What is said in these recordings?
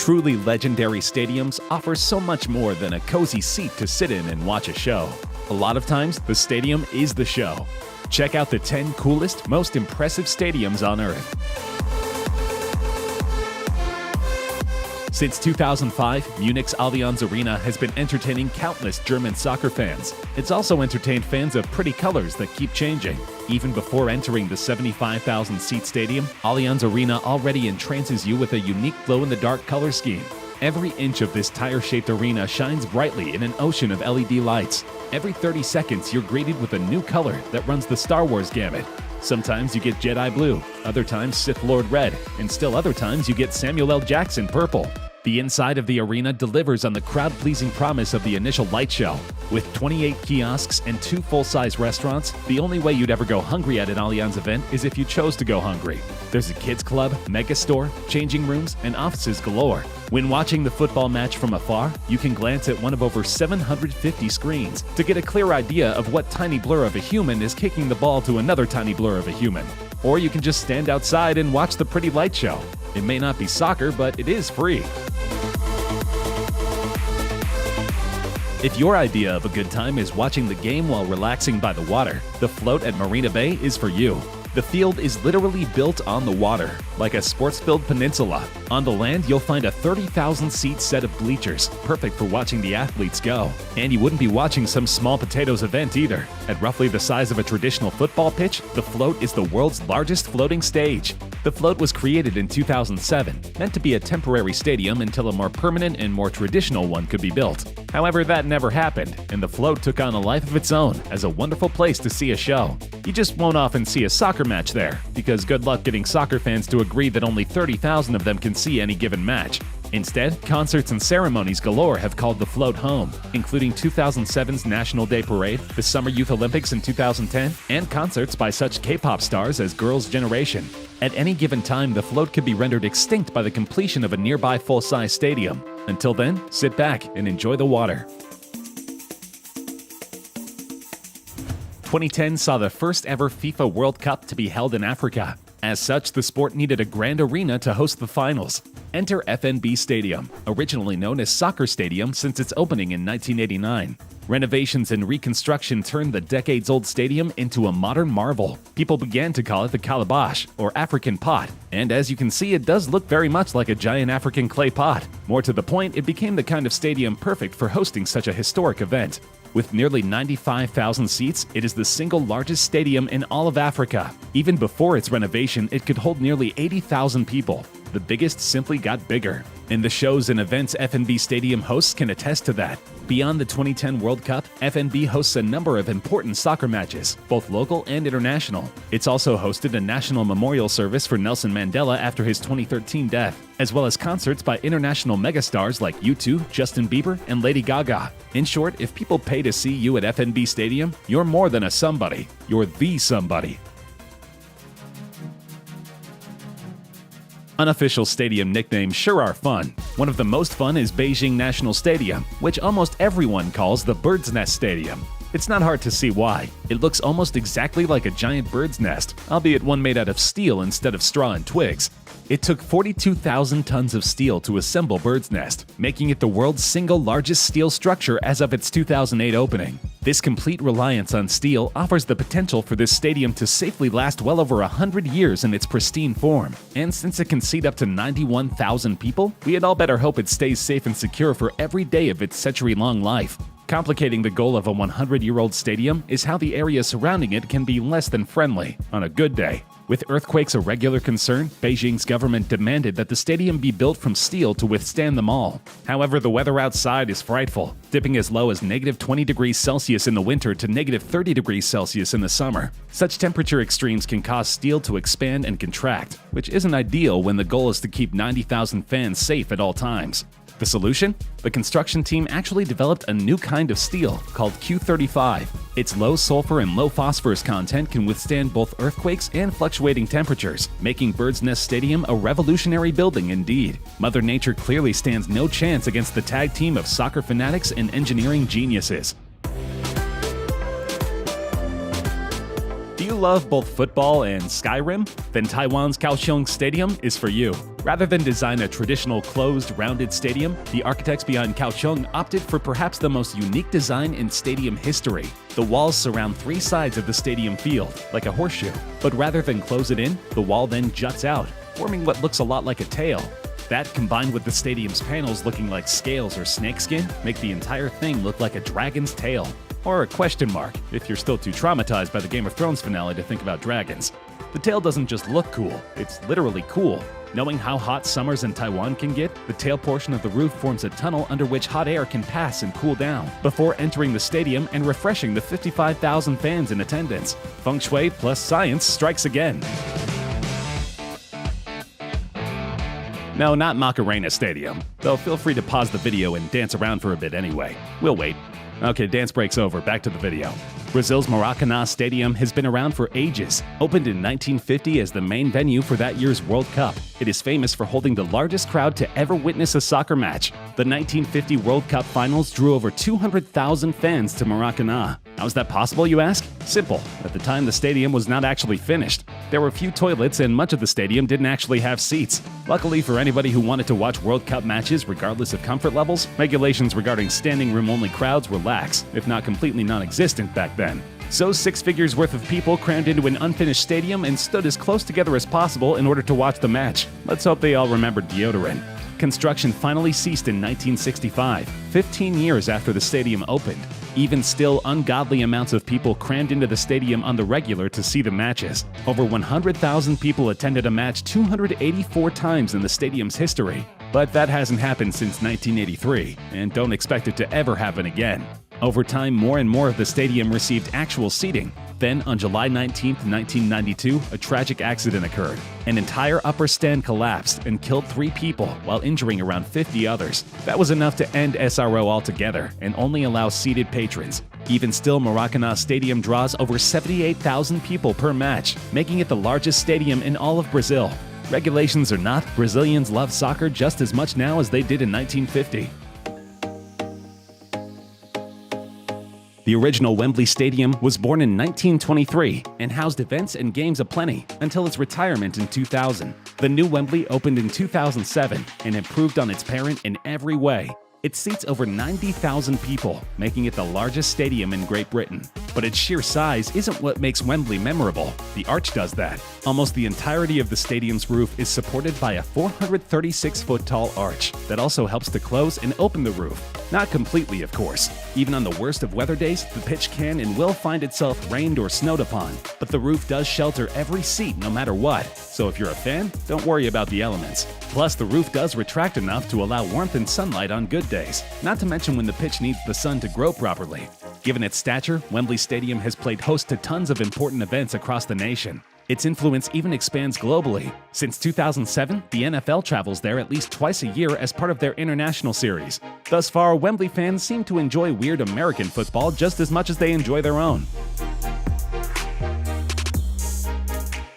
Truly legendary stadiums offer so much more than a cozy seat to sit in and watch a show. A lot of times, the stadium is the show. Check out the 10 coolest, most impressive stadiums on Earth. Since 2005, Munich's Allianz Arena has been entertaining countless German soccer fans. It's also entertained fans of pretty colors that keep changing. Even before entering the 75,000-seat stadium, Allianz Arena already entrances you with a unique glow-in-the-dark color scheme. Every inch of this tire-shaped arena shines brightly in an ocean of LED lights. Every 30 seconds, you're greeted with a new color that runs the Star Wars gamut. Sometimes you get Jedi Blue, other times Sith Lord Red, and still other times you get Samuel L. Jackson Purple. The inside of the arena delivers on the crowd-pleasing promise of the initial light show. With 28 kiosks and 2 full-size restaurants, the only way you'd ever go hungry at an Allianz event is if you chose to go hungry. There's a kids club, mega store, changing rooms, and offices galore. When watching the football match from afar, you can glance at one of over 750 screens to get a clear idea of what tiny blur of a human is kicking the ball to another tiny blur of a human. Or you can just stand outside and watch the pretty light show. It may not be soccer, but it is free. If your idea of a good time is watching the game while relaxing by the water, the float at Marina Bay is for you. The field is literally built on the water, like a sports-filled peninsula. On the land, you'll find a 30,000-seat set of bleachers, perfect for watching the athletes go. And you wouldn't be watching some small potatoes event either. At roughly the size of a traditional football pitch, the float is the world's largest floating stage. The float was created in 2007, meant to be a temporary stadium until a more permanent and more traditional one could be built. However, that never happened, and the float took on a life of its own as a wonderful place to see a show. You just won't often see a soccer match there, because good luck getting soccer fans to agree that only 30,000 of them can see any given match. Instead, concerts and ceremonies galore have called the float home, including 2007's National Day Parade, the Summer Youth Olympics in 2010, and concerts by such K-pop stars as Girls' Generation. At any given time, the float could be rendered extinct by the completion of a nearby full-size stadium. Until then, sit back and enjoy the water. 2010 saw the first ever FIFA World Cup to be held in Africa. As such, the sport needed a grand arena to host the finals. Enter FNB Stadium, originally known as Soccer Stadium since its opening in 1989. Renovations and reconstruction turned the decades-old stadium into a modern marvel. People began to call it the calabash, or African pot, and as you can see, it does look very much like a giant African clay pot. More to the point, it became the kind of stadium perfect for hosting such a historic event. With nearly 95,000 seats, it is the single largest stadium in all of Africa. Even before its renovation, it could hold nearly 80,000 people. The biggest simply got bigger. And the shows and events FNB Stadium hosts can attest to that. Beyond the 2010 World Cup, FNB hosts a number of important soccer matches, both local and international. It's also hosted a national memorial service for Nelson Mandela after his 2013 death, as well as concerts by international megastars like U2, Justin Bieber, and Lady Gaga. In short, if people pay to see you at FNB Stadium, you're more than a somebody. You're the somebody. Unofficial stadium nicknames sure are fun. One of the most fun is Beijing National Stadium, which almost everyone calls the Bird's Nest Stadium. It's not hard to see why. It looks almost exactly like a giant bird's nest, albeit one made out of steel instead of straw and twigs. It took 42,000 tons of steel to assemble Bird's Nest, making it the world's single largest steel structure as of its 2008 opening. This complete reliance on steel offers the potential for this stadium to safely last well over 100 years in its pristine form. And since it can seat up to 91,000 people, we had all better hope it stays safe and secure for every day of its century-long life. Complicating the goal of a 100-year-old stadium is how the area surrounding it can be less than friendly on a good day. With earthquakes a regular concern, Beijing's government demanded that the stadium be built from steel to withstand them all. However, the weather outside is frightful, dipping as low as -20 degrees Celsius in the winter to -30 degrees Celsius in the summer. Such temperature extremes can cause steel to expand and contract, which isn't ideal when the goal is to keep 90,000 fans safe at all times. The solution? The construction team actually developed a new kind of steel called Q35. Its low sulfur and low phosphorus content can withstand both earthquakes and fluctuating temperatures, making Bird's Nest Stadium a revolutionary building indeed. Mother Nature clearly stands no chance against the tag team of soccer fanatics and engineering geniuses. Do you love both football and Skyrim? Then Taiwan's Kaohsiung Stadium is for you. Rather than design a traditional closed, rounded stadium, the architects behind Kaohsiung opted for perhaps the most unique design in stadium history. The walls surround 3 sides of the stadium field, like a horseshoe. But rather than close it in, the wall then juts out, forming what looks a lot like a tail. That, combined with the stadium's panels looking like scales or snakeskin, make the entire thing look like a dragon's tail. Or a question mark, if you're still too traumatized by the Game of Thrones finale to think about dragons. The tail doesn't just look cool, it's literally cool. Knowing how hot summers in Taiwan can get, the tail portion of the roof forms a tunnel under which hot air can pass and cool down, before entering the stadium and refreshing the 55,000 fans in attendance. Feng Shui plus science strikes again. No, not Macarena Stadium. Though feel free to pause the video and dance around for a bit anyway. We'll wait. Okay, dance break's over. Back to the video. Brazil's Maracanã Stadium has been around for ages. Opened in 1950 as the main venue for that year's World Cup, it is famous for holding the largest crowd to ever witness a soccer match. The 1950 World Cup finals drew over 200,000 fans to Maracanã. How is that possible, you ask? Simple. At the time, the stadium was not actually finished. There were few toilets and much of the stadium didn't actually have seats. Luckily for anybody who wanted to watch World Cup matches regardless of comfort levels, regulations regarding standing room-only crowds were lax, if not completely non-existent back then. So 6 figures worth of people crammed into an unfinished stadium and stood as close together as possible in order to watch the match. Let's hope they all remembered deodorant. Construction finally ceased in 1965, 15 years after the stadium opened. Even still, ungodly amounts of people crammed into the stadium on the regular to see the matches. Over 100,000 people attended a match 284 times in the stadium's history. But that hasn't happened since 1983, and don't expect it to ever happen again. Over time, more and more of the stadium received actual seating. Then, on July 19, 1992, a tragic accident occurred. An entire upper stand collapsed and killed 3 people while injuring around 50 others. That was enough to end SRO altogether and only allow seated patrons. Even still, Maracanã Stadium draws over 78,000 people per match, making it the largest stadium in all of Brazil. Regulations or not, Brazilians love soccer just as much now as they did in 1950. The original Wembley Stadium was born in 1923 and housed events and games aplenty until its retirement in 2000. The new Wembley opened in 2007 and improved on its parent in every way. It seats over 90,000 people, making it the largest stadium in Great Britain. But its sheer size isn't what makes Wembley memorable. The arch does that. Almost the entirety of the stadium's roof is supported by a 436-foot-tall arch that also helps to close and open the roof. Not completely, of course. Even on the worst of weather days, the pitch can and will find itself rained or snowed upon. But the roof does shelter every seat no matter what. So if you're a fan, don't worry about the elements. Plus, the roof does retract enough to allow warmth and sunlight on good days, not to mention when the pitch needs the sun to grow properly. Given its stature, Wembley Stadium has played host to tons of important events across the nation. Its influence even expands globally. Since 2007, the NFL travels there at least twice a year as part of their international series. Thus far, Wembley fans seem to enjoy weird American football just as much as they enjoy their own.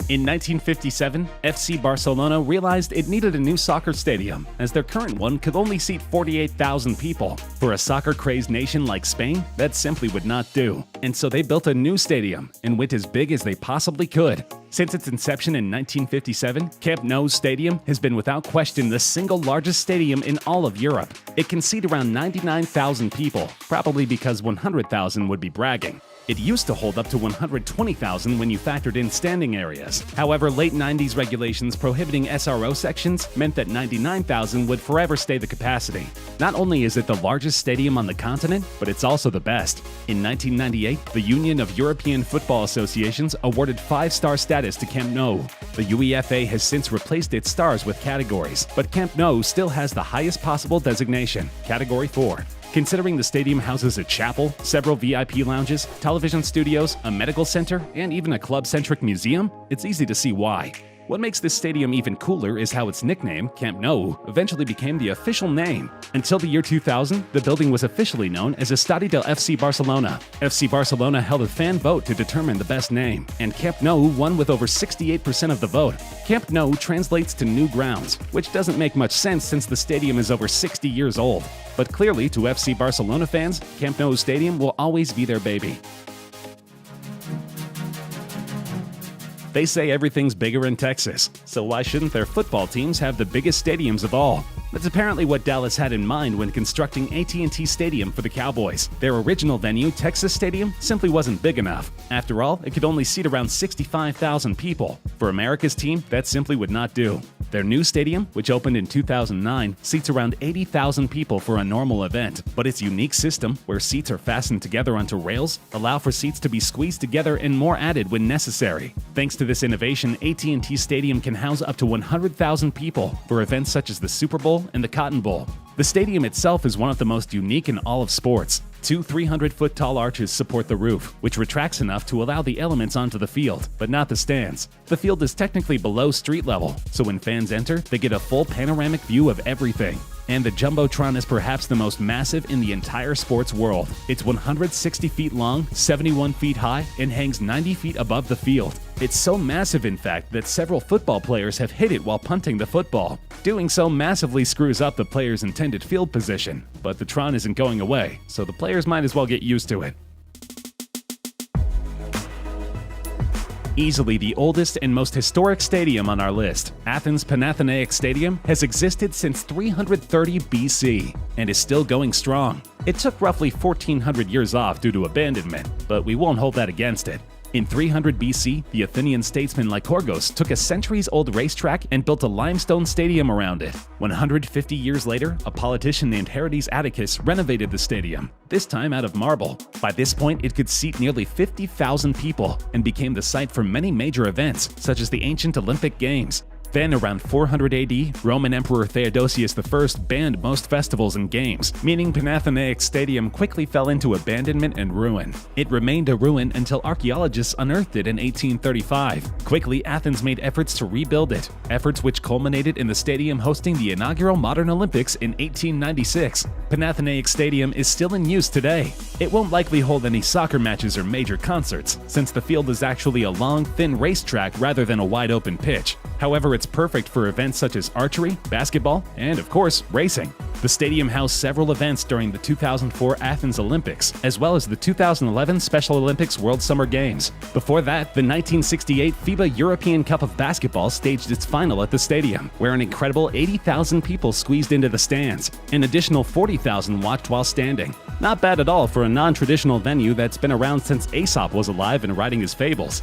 In 1957, FC Barcelona realized it needed a new soccer stadium, as their current one could only seat 48,000 people. For a soccer-crazed nation like Spain, that simply would not do. And so they built a new stadium, and went as big as they possibly could. Since its inception in 1957, Camp Nou Stadium has been without question the single largest stadium in all of Europe. It can seat around 99,000 people, probably because 100,000 would be bragging. It used to hold up to 120,000 when you factored in standing areas. However, late 90s regulations prohibiting SRO sections meant that 99,000 would forever stay the capacity. Not only is it the largest stadium on the continent, but it's also the best. In 1998, the Union of European Football Associations awarded 5-star status to Camp Nou. The UEFA has since replaced its stars with categories, but Camp Nou still has the highest possible designation, Category 4. Considering the stadium houses a chapel, several VIP lounges, television studios, a medical center, and even a club-centric museum, it's easy to see why. What makes this stadium even cooler is how its nickname, Camp Nou, eventually became the official name. Until the year 2000, the building was officially known as Estadio del FC Barcelona. FC Barcelona held a fan vote to determine the best name, and Camp Nou won with over 68% of the vote. Camp Nou translates to new grounds, which doesn't make much sense since the stadium is over 60 years old. But clearly, to FC Barcelona fans, Camp Nou Stadium will always be their baby. They say everything's bigger in Texas, so why shouldn't their football teams have the biggest stadiums of all? That's apparently what Dallas had in mind when constructing AT&T Stadium for the Cowboys. Their original venue, Texas Stadium, simply wasn't big enough. After all, it could only seat around 65,000 people. For America's team, that simply would not do. Their new stadium, which opened in 2009, seats around 80,000 people for a normal event, but its unique system, where seats are fastened together onto rails, allow for seats to be squeezed together and more added when necessary. Thanks to this innovation, AT&T Stadium can house up to 100,000 people for events such as the Super Bowl and the Cotton Bowl. The stadium itself is one of the most unique in all of sports. Two 300-foot-tall arches support the roof, which retracts enough to allow the elements onto the field, but not the stands. The field is technically below street level, so when fans enter, they get a full panoramic view of everything. And the Jumbotron is perhaps the most massive in the entire sports world. It's 160 feet long, 71 feet high, and hangs 90 feet above the field. It's so massive, in fact, that several football players have hit it while punting the football. Doing so massively screws up the player's intended field position. But the Tron isn't going away, so the players might as well get used to it. Easily the oldest and most historic stadium on our list, Athens Panathinaikos Stadium has existed since 330 BC and is still going strong. It took roughly 1,400 years off due to abandonment, but we won't hold that against it. In 300 BC, the Athenian statesman Lycurgus took a centuries-old racetrack and built a limestone stadium around it. 150 years later, a politician named Herodes Atticus renovated the stadium, this time out of marble. By this point, it could seat nearly 50,000 people and became the site for many major events, such as the ancient Olympic Games. Then, around 400 AD, Roman Emperor Theodosius I banned most festivals and games, meaning Panathinaikos Stadium quickly fell into abandonment and ruin. It remained a ruin until archaeologists unearthed it in 1835. Quickly, Athens made efforts to rebuild it, efforts which culminated in the stadium hosting the inaugural Modern Olympics in 1896. Panathinaikos Stadium is still in use today. It won't likely hold any soccer matches or major concerts, since the field is actually a long, thin racetrack rather than a wide-open pitch. However, it's perfect for events such as archery, basketball, and of course, racing. The stadium housed several events during the 2004 Athens Olympics, as well as the 2011 Special Olympics World Summer Games. Before that, the 1968 FIBA European Cup of Basketball staged its final at the stadium, where an incredible 80,000 people squeezed into the stands. An additional 40,000 watched while standing. Not bad at all for a non-traditional venue that's been around since Aesop was alive and writing his fables.